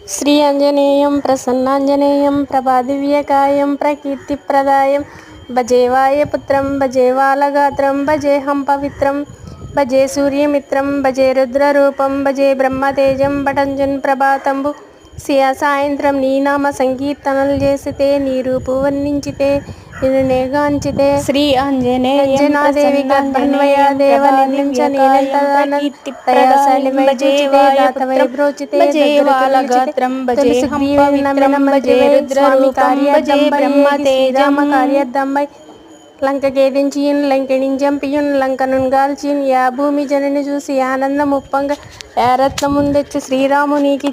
శ్రీ ఆంజనేయం ప్రసన్నాంజనేయం ప్రభాదివ్యకాయం ప్రకీర్తిప్రదాయం భజే వాయుపుత్రం భజే వాలగాత్రం భజేహం పవిత్రం భజే సూర్యమిత్రం భజే రుద్రరూపం భజే బ్రహ్మతేజం పటంజన్ ప్రభాతంబు సియా సాయంత్రం నీ నామ సంకీర్తనలు చేసితే నీ రూపు వర్ణించితే నిన్ను నేగాంచితే శ్రీ అంజనాదేవి గర్భన్వయ దేవ నిర్లించ నీలెంతదాన దయాశాలి వైద్యుచితే దాతవై బ్రోచితే దగ్గరగాత్రం భజే హంపవిత్రం భజే రుద్రరూపం భజే బ్రహ్మతేజం కార్యర్థంబై లంకకేదించియున్ లంకెణింజంపియున్ లంకనున్ గాల్చియున్ యా భూమి జనని చూసి ఆనందముప్పొంగ యా రత్నముందెచ్చి శ్రీరామునికి